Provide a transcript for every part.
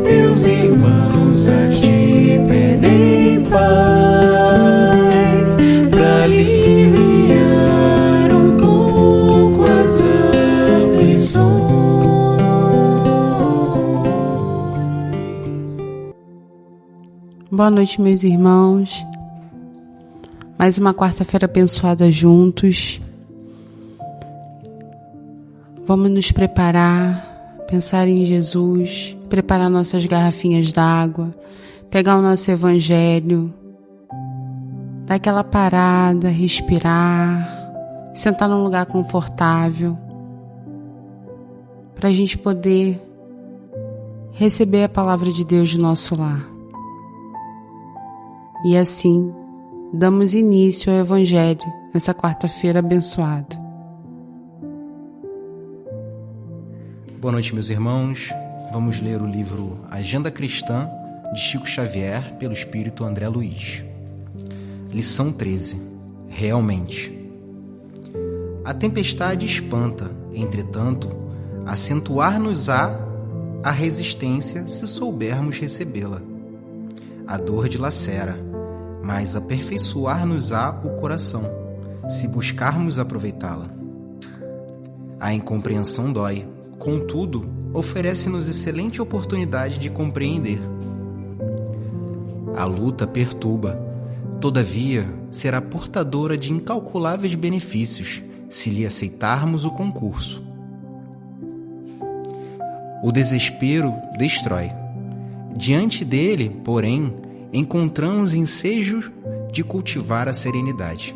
Teus irmãos a te pedem paz, pra aliviar um pouco as aflições. Boa noite, meus irmãos. Mais uma quarta-feira abençoada juntos. Vamos nos preparar, pensar em Jesus, preparar nossas garrafinhas d'água, pegar o nosso evangelho, dar aquela parada, respirar, sentar num lugar confortável, para a gente poder receber a palavra de Deus no nosso lar. E assim, damos início ao Evangelho nessa quarta-feira abençoada. Boa noite, meus irmãos. Vamos ler o livro Agenda Cristã, de Chico Xavier, pelo Espírito André Luiz. Lição 13. Realmente. A tempestade espanta, entretanto, acentuar-nos-á a resistência se soubermos recebê-la. A dor dilacera, mas aperfeiçoar-nos-á o coração, se buscarmos aproveitá-la. A incompreensão dói, contudo, oferece-nos excelente oportunidade de compreender. A luta perturba, todavia, será portadora de incalculáveis benefícios, se lhe aceitarmos o concurso. O desespero destrói. Diante dele, porém, encontramos ensejos de cultivar a serenidade.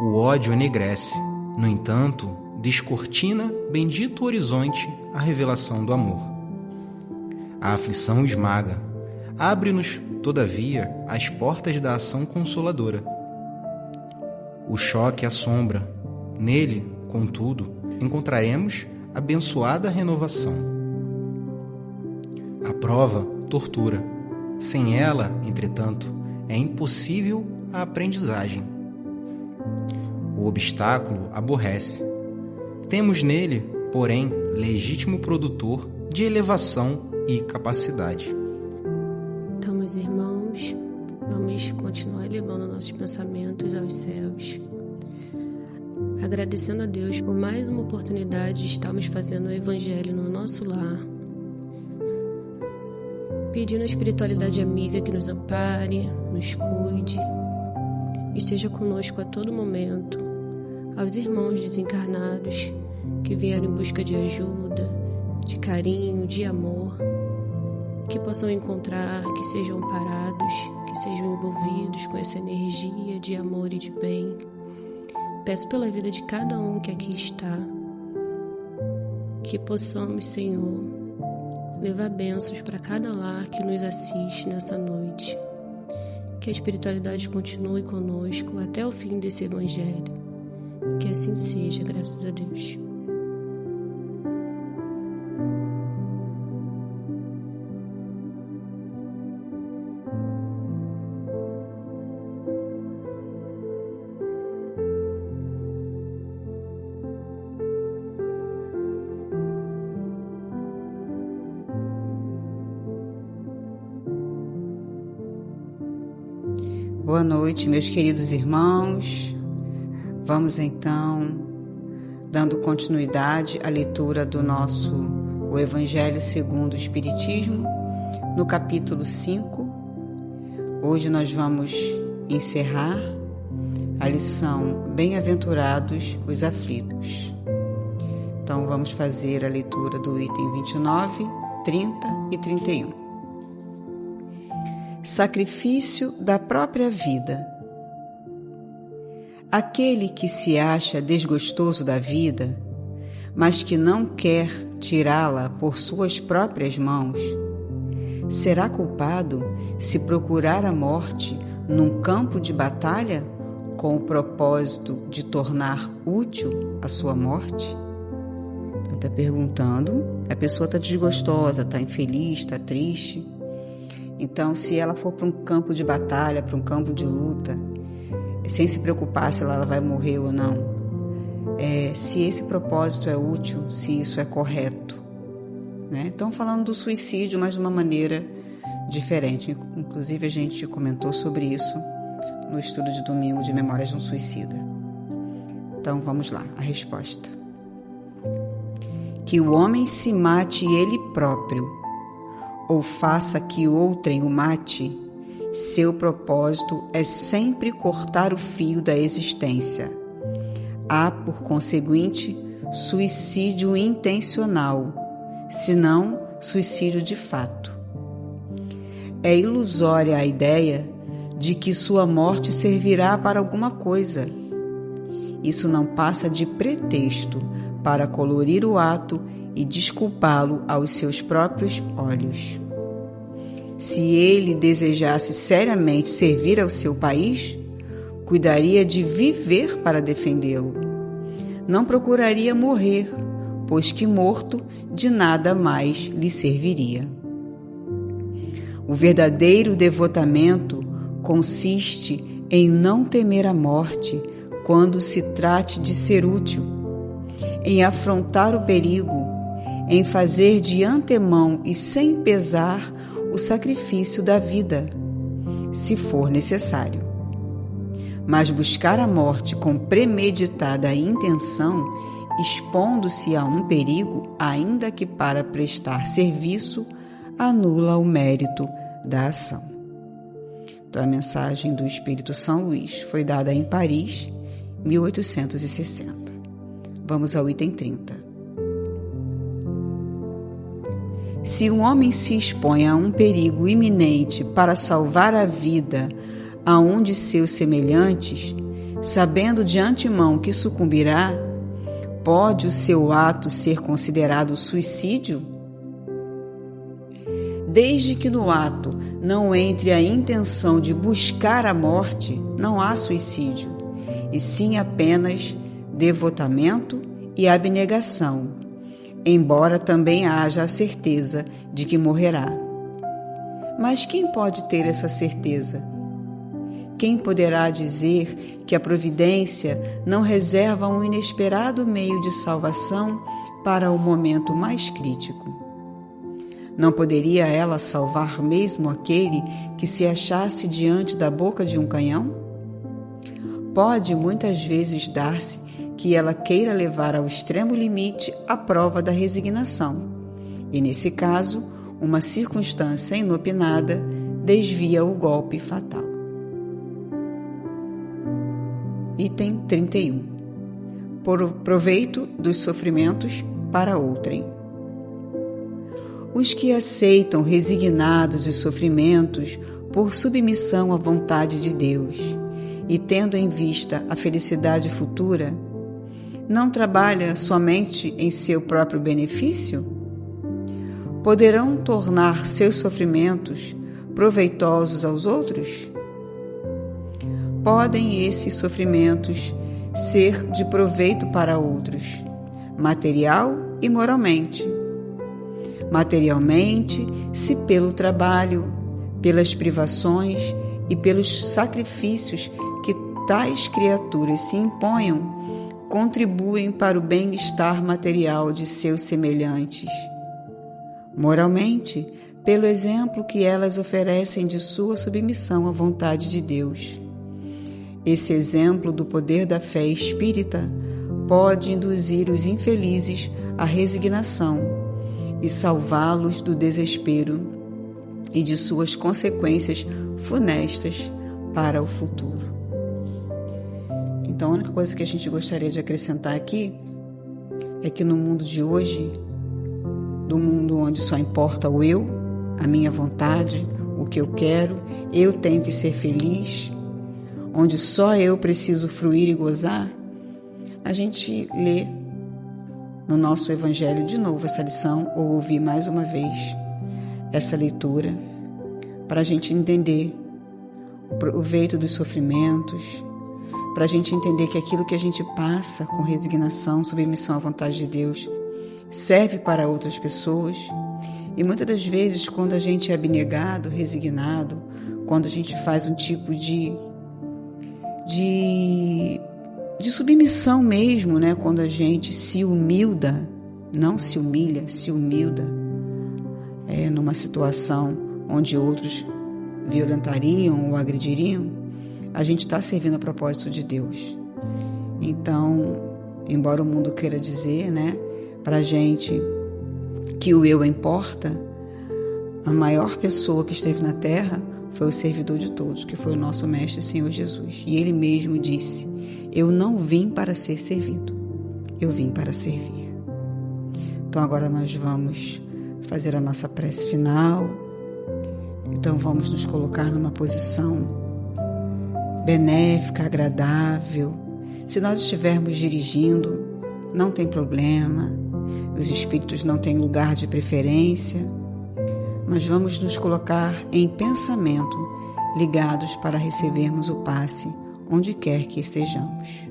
O ódio enegrece, no entanto, descortina, bendito horizonte, a revelação do amor. A aflição esmaga, abre-nos, todavia, as portas da ação consoladora. O choque assombra, nele, contudo, encontraremos abençoada renovação. A prova tortura. Sem ela, entretanto, é impossível a aprendizagem. O obstáculo aborrece. Temos nele, porém, legítimo produtor de elevação e capacidade. Então, meus irmãos, vamos continuar elevando nossos pensamentos aos céus, agradecendo a Deus por mais uma oportunidade de estarmos fazendo o Evangelho no nosso lar, pedindo a espiritualidade amiga que nos ampare, nos cuide, esteja conosco a todo momento, aos irmãos desencarnados que vieram em busca de ajuda, de carinho, de amor, que possam encontrar, que sejam parados, que sejam envolvidos com essa energia de amor e de bem. Peço pela vida de cada um que aqui está, que possamos, Senhor, levar bênçãos para cada lar que nos assiste nessa noite. Que a espiritualidade continue conosco até o fim desse Evangelho. Que assim seja, graças a Deus. Boa noite, meus queridos irmãos. Vamos então, dando continuidade à leitura do o Evangelho segundo o Espiritismo, no capítulo 5. Hoje nós vamos encerrar a lição Bem-aventurados os aflitos. Então vamos fazer a leitura do item 29, 30 e 31. Sacrifício da própria vida. Aquele que se acha desgostoso da vida, mas que não quer tirá-la por suas próprias mãos, será culpado se procurar a morte num campo de batalha com o propósito de tornar útil a sua morte? Então está perguntando, a pessoa está desgostosa, está infeliz, está triste. Então, se ela for para um campo de batalha, para um campo de luta, sem se preocupar se ela vai morrer ou não, se esse propósito é útil, se isso é correto, né? Estão falando do suicídio, mas de uma maneira diferente. Inclusive, a gente comentou sobre isso no estudo de domingo de Memórias de um Suicida. Então, vamos lá, a resposta. Que o homem se mate ele próprio, ou faça que outrem o mate, seu propósito é sempre cortar o fio da existência. Há, por conseguinte, suicídio intencional, senão suicídio de fato. É ilusória a ideia de que sua morte servirá para alguma coisa. Isso não passa de pretexto para colorir o ato e desculpá-lo aos seus próprios olhos. Se ele desejasse seriamente servir ao seu país, cuidaria de viver para defendê-lo. Não procuraria morrer, pois que morto de nada mais lhe serviria. O verdadeiro devotamento consiste em não temer a morte quando se trate de ser útil, em afrontar o perigo, em fazer de antemão e sem pesar o sacrifício da vida, se for necessário. Mas buscar a morte com premeditada intenção, expondo-se a um perigo, ainda que para prestar serviço, anula o mérito da ação. Então, a mensagem do Espírito São Luís foi dada em Paris, 1860. Vamos ao item 30. Se um homem se expõe a um perigo iminente para salvar a vida a um de seus semelhantes, sabendo de antemão que sucumbirá, pode o seu ato ser considerado suicídio? Desde que no ato não entre a intenção de buscar a morte, não há suicídio, e sim apenas devotamento e abnegação, embora também haja a certeza de que morrerá. Mas quem pode ter essa certeza? Quem poderá dizer que a providência não reserva um inesperado meio de salvação para o momento mais crítico? Não poderia ela salvar mesmo aquele que se achasse diante da boca de um canhão? Pode muitas vezes dar-se que ela queira levar ao extremo limite a prova da resignação, e nesse caso, uma circunstância inopinada desvia o golpe fatal. Item 31. Por proveito dos sofrimentos para outrem. Os que aceitam resignados os sofrimentos por submissão à vontade de Deus e tendo em vista a felicidade futura, não trabalha somente em seu próprio benefício? Poderão tornar seus sofrimentos proveitosos aos outros? Podem esses sofrimentos ser de proveito para outros, material e moralmente. Materialmente, se pelo trabalho, pelas privações e pelos sacrifícios que tais criaturas se imponham, contribuem para o bem-estar material de seus semelhantes. Moralmente, pelo exemplo que elas oferecem de sua submissão à vontade de Deus. Esse exemplo do poder da fé espírita pode induzir os infelizes à resignação e salvá-los do desespero e de suas consequências funestas para o futuro. Então, a única coisa que a gente gostaria de acrescentar aqui é que no mundo de hoje, do mundo onde só importa o eu, a minha vontade, o que eu quero, eu tenho que ser feliz, onde só eu preciso fruir e gozar, a gente lê no nosso Evangelho de novo essa lição, ou ouvir mais uma vez essa leitura, para a gente entender o proveito dos sofrimentos, para a gente entender que aquilo que a gente passa com resignação, submissão à vontade de Deus, serve para outras pessoas. E muitas das vezes, quando a gente é abnegado, resignado, quando a gente faz um tipo de submissão mesmo, né? Quando a gente se humilda, não se humilha, se humilda, numa situação onde outros violentariam ou agrediriam, a gente está servindo a propósito de Deus. Então, embora o mundo queira dizer, pra gente que o eu importa, a maior pessoa que esteve na terra foi o servidor de todos, que foi o nosso Mestre Senhor Jesus. E Ele mesmo disse: eu não vim para ser servido, eu vim para servir. Então agora nós vamos fazer a nossa prece final. Então vamos nos colocar numa posição benéfica, agradável. Se nós estivermos dirigindo, não tem problema, os espíritos não têm lugar de preferência, mas vamos nos colocar em pensamento, ligados para recebermos o passe onde quer que estejamos.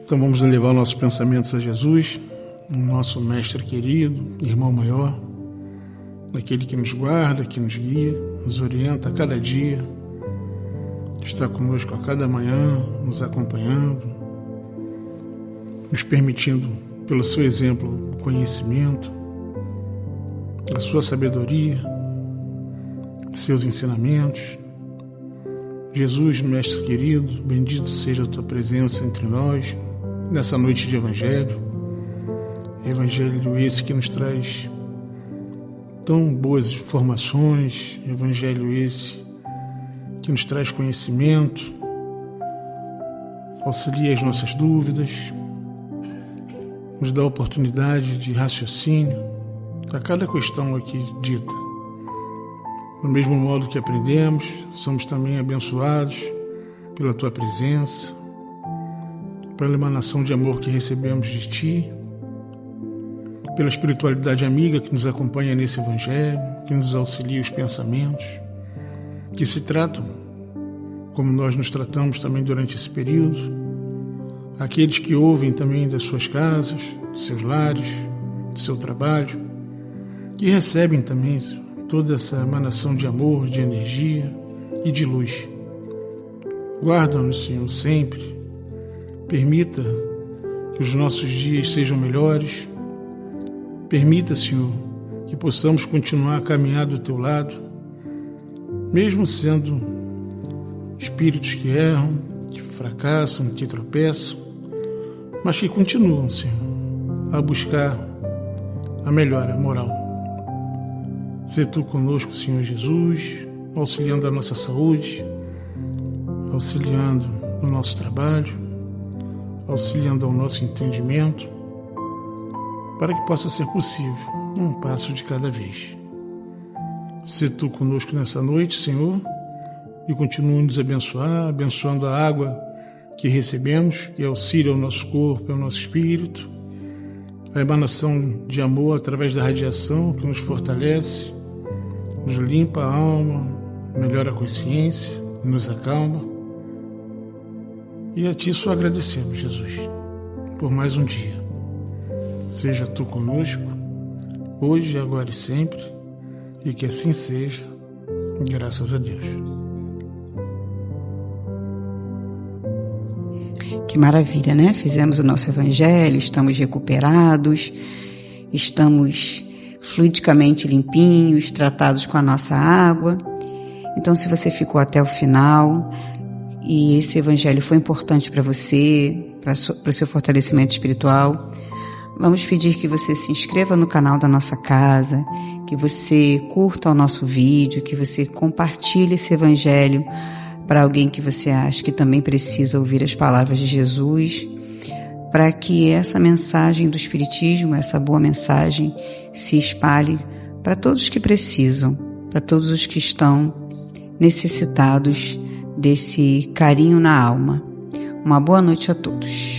Então vamos elevar nossos pensamentos a Jesus, o nosso Mestre querido, irmão maior, aquele que nos guarda, que nos guia, nos orienta a cada dia, está conosco a cada manhã, nos acompanhando, nos permitindo, pelo seu exemplo, o conhecimento, a sua sabedoria, seus ensinamentos. Jesus, Mestre querido, bendito seja a tua presença entre nós, nessa noite de Evangelho. Evangelho esse que nos traz tão boas informações, Evangelho esse que nos traz conhecimento, auxilia as nossas dúvidas, nos dá oportunidade de raciocínio a cada questão aqui dita. Do mesmo modo que aprendemos, somos também abençoados pela tua presença, pela emanação de amor que recebemos de ti, pela espiritualidade amiga que nos acompanha nesse Evangelho, que nos auxilia os pensamentos, que se tratam como nós nos tratamos também durante esse período, aqueles que ouvem também das suas casas, dos seus lares, do seu trabalho, que recebem também toda essa emanação de amor, de energia e de luz. Guarda-nos, Senhor, sempre. Permita que os nossos dias sejam melhores. Permita, Senhor, que possamos continuar a caminhar do Teu lado, mesmo sendo espíritos que erram, que fracassam, que tropeçam, mas que continuam, Senhor, a buscar a melhora moral. Sê Tu conosco, Senhor Jesus, auxiliando a nossa saúde, auxiliando no nosso trabalho, auxiliando ao nosso entendimento, para que possa ser possível um passo de cada vez. Sê Tu conosco nessa noite, Senhor, e continue nos abençoar, abençoando a água que recebemos, que auxilia o nosso corpo e o nosso espírito, a emanação de amor através da radiação que nos fortalece, nos limpa a alma, melhora a consciência, nos acalma. E a Ti só agradecemos, Jesus, por mais um dia. Seja Tu conosco, hoje, agora e sempre, e que assim seja, graças a Deus. Que maravilha, né? Fizemos o nosso Evangelho, estamos recuperados, estamos fluidicamente limpinhos, tratados com a nossa água. Então, se você ficou até o final e esse Evangelho foi importante para você, para o seu fortalecimento espiritual, vamos pedir que você se inscreva no canal da nossa casa, que você curta o nosso vídeo, que você compartilhe esse Evangelho para alguém que você acha que também precisa ouvir as palavras de Jesus, para que essa mensagem do Espiritismo, essa boa mensagem, se espalhe para todos os que precisam, para todos os que estão necessitados desse carinho na alma. Uma boa noite a todos.